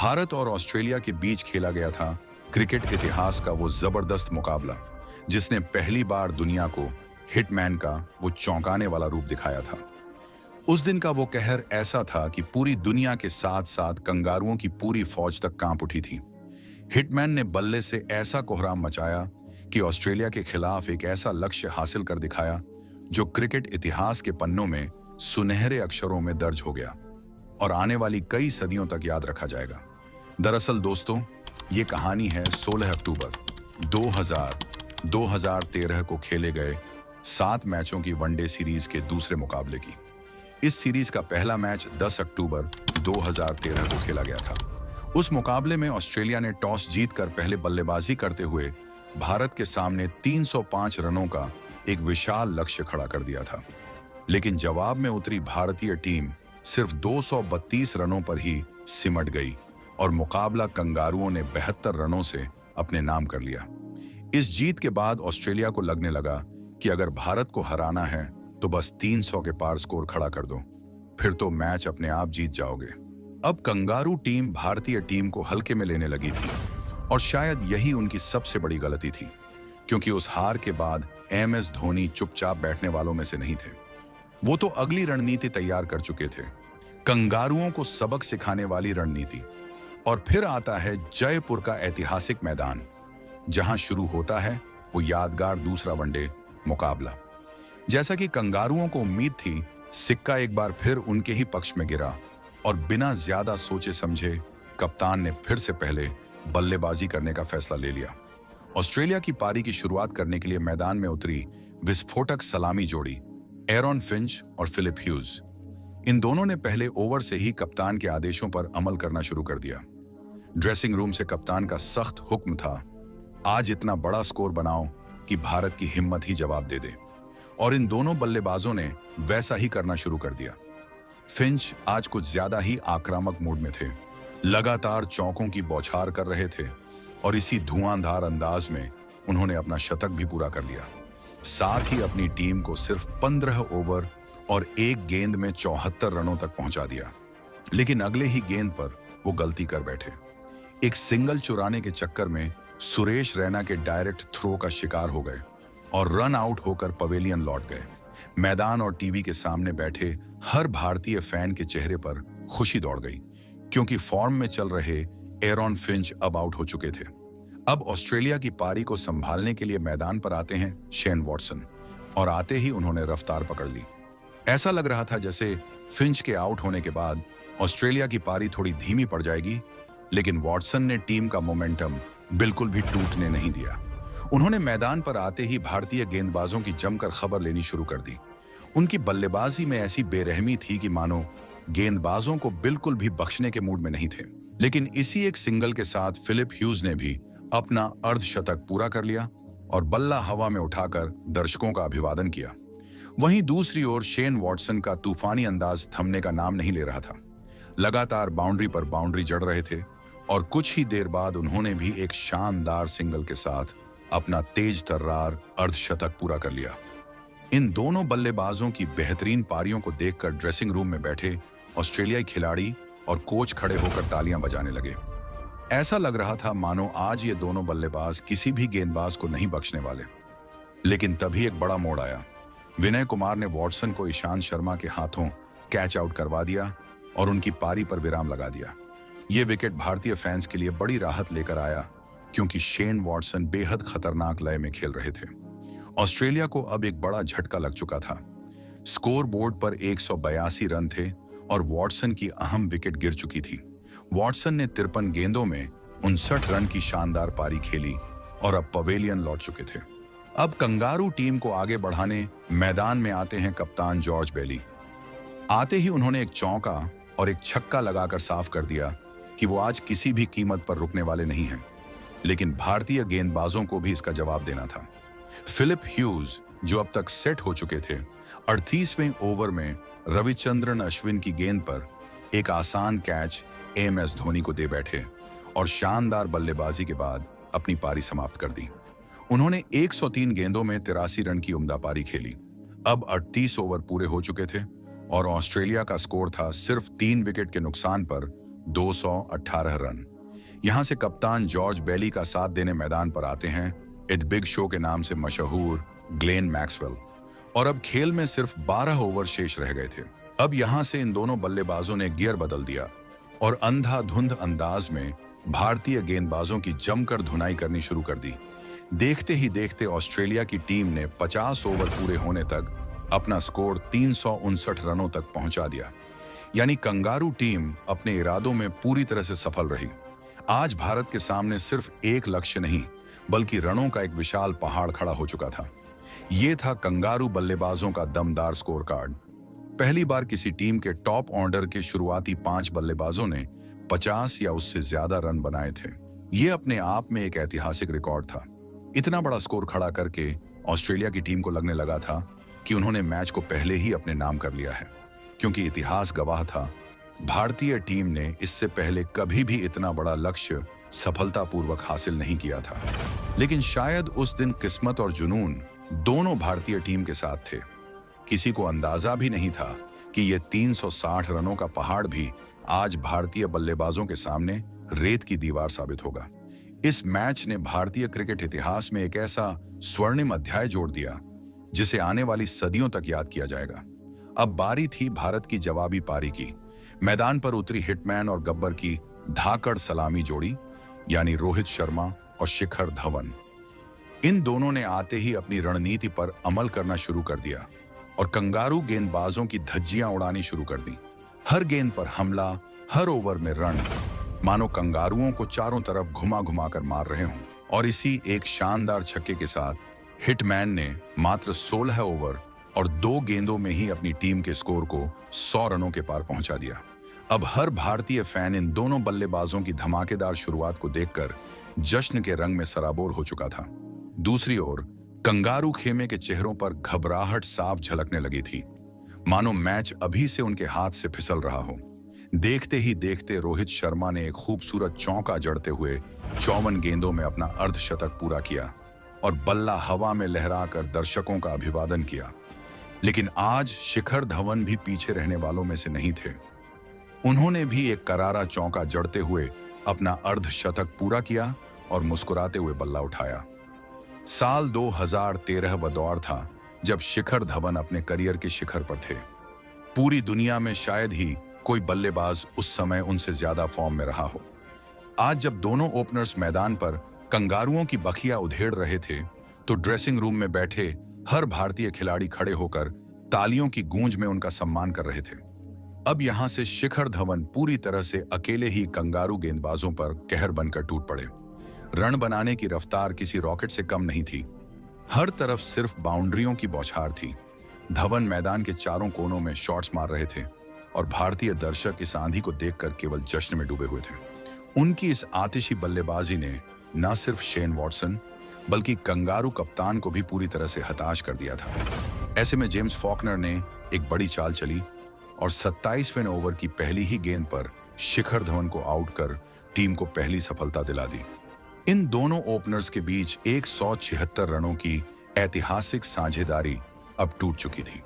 भारत और ऑस्ट्रेलिया के बीच खेला गया था क्रिकेट इतिहास का वो जबरदस्त मुकाबला, जिसने पहली बार दुनिया को हिटमैन का वो चौंकाने वाला रूप दिखाया था। उस दिन का वो कहर ऐसा था कि पूरी दुनिया के साथ साथ कंगारुओं की पूरी फौज तक कांप उठी थी। हिटमैन ने बल्ले से ऐसा कोहराम मचाया कि ऑस्ट्रेलिया के खिलाफ एक ऐसा लक्ष्य हासिल कर दिखाया जो क्रिकेट इतिहास के पन्नों में सुनहरे अक्षरों में दर्ज हो गया और आने वाली कई सदियों तक याद रखा जाएगा। दरअसल दोस्तों, ये कहानी है 16 अक्टूबर 2013 को खेले गए 7 मैचों की वनडे सीरीज के दूसरे मुकाबले की। इस सीरीज का पहला मैच 10 अक्टूबर 2013 को खेला गया था। उस मुकाबले में ऑस्ट्रेलिया ने टॉस जीतकर पहले बल्लेबाजी करते हुए भारत के सामने 305 रनों का एक विशाल लक्ष्य खड़ा कर दिया था, लेकिन जवाब में उतरी भारतीय टीम सिर्फ 232 रनों पर ही सिमट गई और मुकाबला कंगारुओं ने 72 रनों से अपने नाम कर लिया। इस जीत के बाद ऑस्ट्रेलिया को लगने लगा कि अगर भारत को हराना है तो बस 300 के पार स्कोर खड़ा कर दो, फिर तो मैच अपने आप जीत जाओगे। अब कंगारू टीम भारतीय टीम को हल्के में लेने लगी थी और शायद यही उनकी सबसे बड़ी गलती थी, क्योंकि उस हार के बाद MS धोनी चुपचाप बैठने वालों में से नहीं थे। वो तो अगली रणनीति तैयार कर चुके थे, कंगारुओं को सबक सिखाने वाली रणनीति। और फिर आता है जयपुर का ऐतिहासिक मैदान, जहां शुरू होता है वो यादगार दूसरा वनडे मुकाबला। जैसा कि कंगारुओं को उम्मीद थी, सिक्का एक बार फिर उनके ही पक्ष में गिरा और बिना ज्यादा सोचे समझे कप्तान ने फिर से पहले बल्लेबाजी करने का फैसला ले लिया। ऑस्ट्रेलिया की पारी की शुरुआत करने के लिए मैदान में उतरी विस्फोटक सलामी जोड़ी एरॉन फिंच और फिलिप ह्यूज। इन दोनों ने पहले ओवर से ही कप्तान के आदेशों पर अमल करना शुरू कर दिया। ड्रेसिंग रूम से कप्तान का सख्त हुक्म था, आज इतना बड़ा स्कोर बनाओ कि भारत की हिम्मत ही जवाब दे दे। और इन दोनों बल्लेबाजों ने वैसा ही करना शुरू कर दिया। फिंच आज कुछ ज्यादा ही आक्रामक मूड में थे, लगातार चौकों की बौछार कर रहे थे और इसी धुआंधार अंदाज में उन्होंने अपना शतक भी पूरा कर लिया। साथ ही अपनी टीम को सिर्फ 15 ओवर और एक गेंद में 74 रनों तक पहुंचा दिया। लेकिन अगले ही गेंद पर वो गलती कर बैठे। एक सिंगल चुराने के चक्कर में सुरेश रैना के डायरेक्ट थ्रो का शिकार हो गए और रन आउट होकर पवेलियन लौट गए। मैदान और टीवी के सामने बैठे हर भारतीय फैन के चेहरे पर खुशी दौड़ गई, क्योंकि फॉर्म में चल रहे एरॉन फिंच अब आउट हो चुके थे। अब ऑस्ट्रेलिया की पारी को संभालने के लिए मैदान पर आते हैं शेन वॉटसन, और आते ही उन्होंने रफ्तार पकड़ ली। ऐसा लग रहा था जैसे फिंच के आउट होने के बाद ऑस्ट्रेलिया की पारी थोड़ी धीमी पड़ जाएगी, लेकिन वॉटसन ने टीम का मोमेंटम बिल्कुल भी टूटने नहीं दिया। उन्होंने मैदान पर आते ही भारतीय गेंदबाजों की जमकर खबर लेनी शुरू कर दी। उनकी बल्लेबाजी में ऐसी बेरहमी थी कि मानो गेंदबाजों को बिल्कुल भी बख्शने के मूड में नहीं थे। लेकिन इसी एक सिंगल के साथ फिलिप ह्यूज ने भी अपना अर्धशतक पूरा कर लिया और बल्ला हवा में उठाकर दर्शकों का अभिवादन किया। वहीं दूसरी ओर शेन वॉटसन का तूफानी अंदाज थमने का नाम नहीं ले रहा था। लगातार बाउंड्री पर बाउंड्री जड़ रहे थे और कुछ ही देर बाद उन्होंने भी एक शानदार सिंगल के साथ अपना तेज तर्रार अर्धशतक पूरा कर लिया। इन दोनों बल्लेबाजों की बेहतरीन पारियों को देखकर ड्रेसिंग रूम में बैठे ऑस्ट्रेलियाई खिलाड़ी और कोच खड़े होकर तालियां बजाने लगे। ऐसा लग रहा था मानो आज ये दोनों बल्लेबाज किसी भी गेंदबाज को नहीं बख्शने वाले। लेकिन तभी एक बड़ा मोड़ आया। विनय कुमार ने वॉटसन को ईशांत शर्मा के हाथों कैच आउट करवा दिया और उनकी पारी पर विराम लगा दिया। ये विकेट भारतीय फैंस के लिए बड़ी राहत लेकर आया, क्योंकि शेन वॉटसन बेहद खतरनाक लय में खेल रहे थे। ऑस्ट्रेलिया को अब एक बड़ा झटका लग चुका था। स्कोर बोर्ड पर 182 रन थे और वॉटसन की अहम विकेट गिर चुकी थी। वॉटसन ने 53 गेंदों में 59 रन की शानदार पारी खेली और अब पवेलियन लौट चुके थे। अब कंगारू टीम को आगे बढ़ाने मैदान में आते हैं कप्तान जॉर्ज बेली। आते ही उन्होंने एक चौका और एक छक्का लगाकर साफ कर दिया कि वो आज किसी भी कीमत पर रुकने वाले नहीं हैं। लेकिन भारतीय गेंदबाजों को भी इसका जवाब देना था। फिलिप ह्यूज, जो अब तक सेट हो चुके थे, 38वें ओवर में रविचंद्रन अश्विन की गेंद पर एक आसान कैच MS धोनी को दे बैठे और शानदार बल्लेबाजी के बाद अपनी पारी समाप्त कर दी। उन्होंने 103 गेंदों में 83 रन की उम्दा पारी खेली। अब 38 ओवर पूरे हो चुके थे और ऑस्ट्रेलिया का स्कोर था सिर्फ 3 विकेट के नुकसान पर 218 रन। यहां से कप्तान जॉर्ज बेली का साथ देने मैदान पर आते हैं इट बिग शो के नाम से मशहूर ग्लेन मैक्सवेल। और अब खेल में सिर्फ 12 ओवर शेष रह गए थे। अब यहां से इन दोनों बल्लेबाजों ने गियर बदल दिया और अंधाधुंध अंदाज में भारतीय गेंदबाजों की जमकर धुनाई करनी शुरू कर दी। देखते ही देखते ऑस्ट्रेलिया की टीम ने 50 ओवर पूरे होने तक अपना स्कोर 359 रनों तक पहुंचा दिया। यानी कंगारू टीम अपने इरादों में पूरी तरह से सफल रही। आज भारत के सामने सिर्फ एक लक्ष्य नहीं बल्कि रनों का एक विशाल पहाड़ खड़ा हो चुका था। ये था कंगारू बल्लेबाजों का दमदार स्कोर कार्ड। पहली बार किसी टीम के टॉप ऑर्डर के शुरुआती 5 बल्लेबाजों ने 50 या उससे ज्यादा रन बनाए थे। ये अपने आप में एक ऐतिहासिक रिकॉर्ड था। इतना बड़ा स्कोर खड़ा करके ऑस्ट्रेलिया की टीम को लगने लगा था कि उन्होंने मैच को पहले ही अपने नाम कर लिया है, क्योंकि इतिहास गवाह था भारतीय टीम ने इससे पहले कभी भी इतना बड़ा लक्ष्य सफलतापूर्वक हासिल नहीं किया था। लेकिन शायद उस दिन किस्मत और जुनून दोनों भारतीय टीम के साथ थे। किसी को अंदाजा भी नहीं था कि ये 360 रनों का पहाड़ भी आज भारतीय बल्लेबाजों के सामने रेत की दीवार साबित होगा। इस मैच ने भारतीय क्रिकेट इतिहास में एक ऐसा स्वर्णिम अध्याय जोड़ दिया जिसे आने वाली सदियों तक याद किया जाएगा। अब बारी थी भारत की जवाबी पारी की। मैदान पर उतरी हिटमैन और गब्बर की धाकड़ सलामी जोड़ी, यानी रोहित शर्मा और शिखर धवन। इन दोनों ने आते ही अपनी रणनीति पर अमल करना शुरू कर दिया और कंगारू गेंदबाजों की धज्जियां उड़ानी शुरू कर दी। हर गेंद पर हमला, हर ओवर में रन, मानो कंगारुओं को चारों तरफ घुमा घुमा कर मार रहे हों। और इसी एक शानदार छक्के के साथ हिटमैन ने मात्र 16 ओवर और 2 गेंदों में ही अपनी टीम के स्कोर को 100 रनों के पार पहुंचा दिया। अब हर भारतीय फैन इन दोनों बल्लेबाजों की धमाकेदार शुरुआत को देखकर जश्न के रंग में सराबोर हो चुका था। दूसरी ओर कंगारू खेमे के चेहरों पर घबराहट साफ झलकने लगी थी, मानो मैच अभी से उनके हाथ से फिसल रहा हो। देखते ही देखते रोहित शर्मा ने एक खूबसूरत चौका जड़ते हुए 54 गेंदों में अपना अर्धशतक पूरा किया और बल्ला हवा में लहराकर दर्शकों का अभिवादन किया। लेकिन आज शिखर धवन भी पीछे रहने वालों में से नहीं थे। उन्होंने भी एक करारा चौका जड़ते हुए अपना अर्धशतक पूरा किया और मुस्कुराते हुए बल्ला उठाया। साल 2013 वह दौर था जब शिखर धवन अपने करियर के शिखर पर थे। पूरी दुनिया में शायद ही कोई बल्लेबाज उस समय उनसे ज्यादा फॉर्म में रहा हो। आज जब दोनों ओपनर्स मैदान पर कंगारुओं की बखिया उधेड़ रहे थे, तो ड्रेसिंग रूम में बैठे हर भारतीय खिलाड़ी खड़े होकर तालियों की गूंज में उनका सम्मान कर रहे थे। अब यहां से शिखर धवन पूरी तरह से अकेले ही कंगारू गेंदबाजों पर कहर बनकर टूट पड़े। रन बनाने की रफ्तार किसी रॉकेट से कम नहीं थी। हर तरफ सिर्फ बाउंड्रियों की बौछार थी। धवन मैदान के चारों कोनों में शॉट्स मार रहे थे और भारतीय दर्शक इस आंधी को देखकर केवल जश्न में डूबे हुए थे। उनकी इस आतिशी बल्लेबाजी ने न सिर्फ शेन वॉटसन बल्कि कंगारू कप्तान को भी पूरी तरह से हताश कर दिया था। ऐसे में जेम्स फॉकनर ने एक बड़ी चाल चली और 27वें ओवर की पहली ही गेंद पर शिखर धवन को आउट कर टीम को पहली सफलता दिला दी। इन दोनों ओपनर्स के बीच 176 रनों की ऐतिहासिक साझेदारी अब टूट चुकी थी।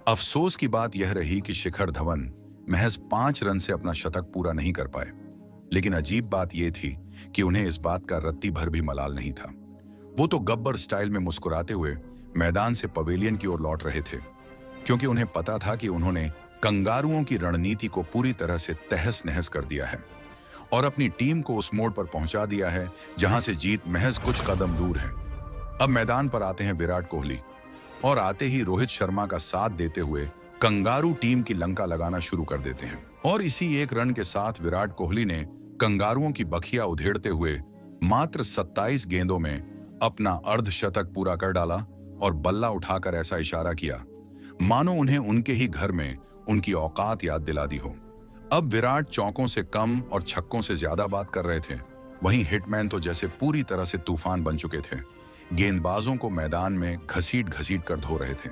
अफसोस की बात यह रही कि शिखर धवन महज 5 रन से अपना शतक पूरा नहीं कर पाए। लेकिन अजीब बात यह थी कि उन्हें इस बात का रत्ती भर भी मलाल नहीं था। वो तो गब्बर स्टाइल में मुस्कुराते हुए मैदान से पवेलियन की ओर लौट रहे थे, क्योंकि उन्हें पता था कि उन्होंने कंगारुओं की रणनीति को पूरी तरह से तहस नहस कर दिया है और अपनी टीम को उस मोड़ पर पहुंचा दिया है जहां से जीत महज कुछ कदम दूर है। अब मैदान पर आते हैं विराट कोहली और आते ही रोहित शर्मा का साथ देते हुए कंगारू टीम की लंका लगाना शुरू कर देते हैं। और इसी एक रन के साथ विराट कोहली ने कंगारुओं की बखिया उधेड़ते हुए मात्र 27 गेंदों में अपना अर्धशतक पूरा कर डाला और बल्ला उठाकर ऐसा इशारा किया मानो उन्हें उनके ही घर में उनकी औकात याद दिला दी हो। अब विराट चौकों से कम और छक्कों से ज्यादा बात कर रहे थे, वहीं हिटमैन तो जैसे पूरी तरह से तूफान बन चुके थे। गेंदबाजों को मैदान में घसीट घसीट कर धो रहे थे।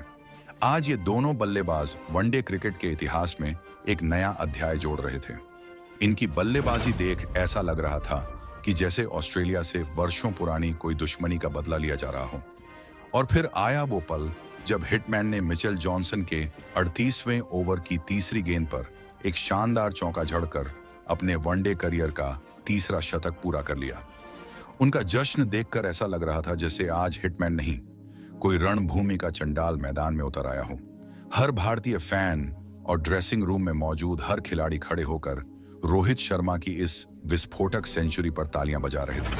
आज ये दोनों बल्लेबाज वनडे क्रिकेट के इतिहास में एक नया अध्याय जोड़ रहे थे। इनकी बल्लेबाजी देख ऐसा लग रहा था कि जैसे ऑस्ट्रेलिया से वर्षों पुरानी कोई दुश्मनी का बदला लिया जा रहा हो। और फिर आया वो पल जब हिटमैन ने मिचेल जॉनसन के 38वें ओवर की तीसरी गेंद पर एक शानदार चौका झड़कर अपने वनडे करियर का तीसरा शतक पूरा कर लिया। उनका जश्न देखकर ऐसा लग रहा था जैसे आज हिटमैन नहीं, कोई रणभूमि का चंडाल मैदान में उतर आया हो। हर भारतीय फैन और ड्रेसिंग रूम में मौजूद हर खिलाड़ी खड़े होकर रोहित शर्मा की इस विस्फोटक सेंचुरी पर तालियां बजा रहे थे,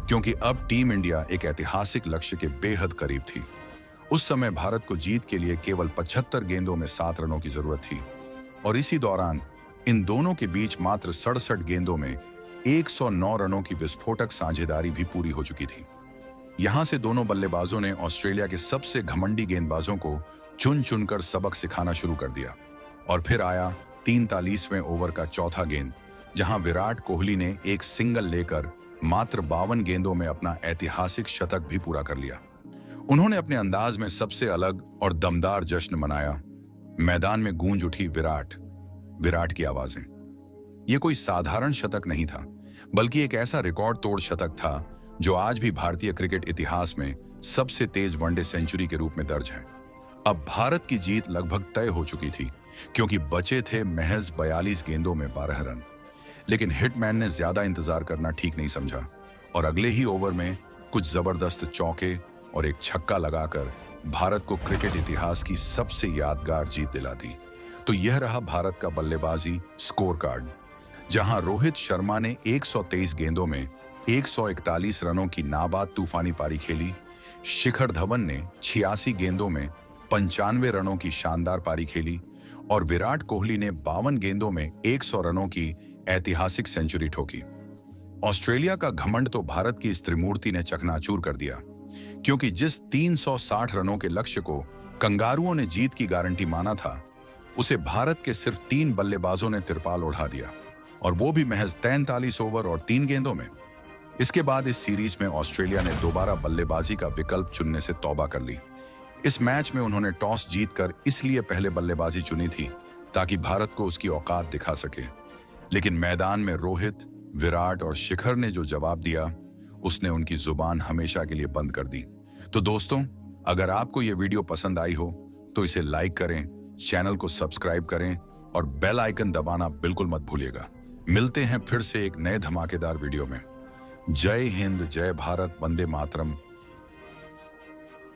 क्योंकि अब टीम इंडिया एक ऐतिहासिक लक्ष्य के बेहद करीब थी। उस समय भारत को जीत के लिए केवल 75 गेंदों में 7 रनों की जरूरत थी और इसी दौरान इन दोनों के बीच मात्र 67 गेंदों में 109 रनों की विस्फोटक साझेदारी भी पूरी हो चुकी थी। यहां से दोनों बल्लेबाजों ने ऑस्ट्रेलिया के सबसे घमंडी गेंदबाजों को चुन चुनकर सबक सिखाना शुरू कर दिया। और फिर आया 43वें ओवर का चौथा गेंद, जहां विराट कोहली ने एक सिंगल लेकर मात्र 52 गेंदों में अपना ऐतिहासिक शतक भी पूरा कर लिया। उन्होंने अपने अंदाज में सबसे अलग और दमदार जश्न मनाया। मैदान में गूंज उठी विराट की आवाजें। यह कोई साधारण शतक नहीं था, बल्कि एक ऐसा रिकॉर्ड तोड़ शतक था जो आज भी भारतीय क्रिकेट इतिहास में सबसे तेज वनडे सेंचुरी के रूप में दर्ज है। अब भारत की जीत लगभग तय हो चुकी थी, क्योंकि बचे थे महज 42 गेंदों में 12 रन। लेकिन हिटमैन ने ज्यादा इंतजार करना ठीक नहीं समझा और अगले ही ओवर में कुछ जबरदस्त चौके और एक छक्का लगाकर भारत को क्रिकेट इतिहास की सबसे यादगार जीत दिला दी। तो यह रहा भारत का बल्लेबाजी स्कोर कार्ड, जहां रोहित शर्मा ने 123 गेंदों में 141 रनों की नाबाद तूफानी पारी खेली। शिखर धवन ने 86 गेंदों में 95 रनों की शानदार पारी खेली और विराट कोहली ने 52 गेंदों में 100 रनों की ऐतिहासिक सेंचुरी ठोकी। ऑस्ट्रेलिया का घमंड तो भारत की इस त्रिमूर्ति ने चकनाचूर कर दिया, क्योंकि जिस 360 रनों के लक्ष्य को कंगारुओं ने जीत की गारंटी माना था, उसे भारत के सिर्फ 3 बल्लेबाजों ने तिरपाल उड़ा दिया, और वो भी महज 43 ओवर और 3 गेंदों में। इसके बाद इस सीरीज में ऑस्ट्रेलिया ने दोबारा बल्लेबाजी का विकल्प चुनने से तौबा कर ली। इस मैच में उन्होंने टॉस जीतकर इसलिए पहले बल्लेबाजी चुनी थी ताकि भारत को उसकी औकात दिखा सके। लेकिन मैदान में रोहित, विराट और शिखर ने जो जवाब दिया, उसने उनकी जुबान हमेशा के लिए बंद कर दी। तो दोस्तों, अगर आपको यह वीडियो पसंद आई हो तो इसे लाइक करें, चैनल को सब्सक्राइब करें और बेल आइकन दबाना बिल्कुल मत भूलिएगा। मिलते हैं फिर से एक नए धमाकेदार वीडियो में। जय हिंद, जय भारत, वंदे मातरम।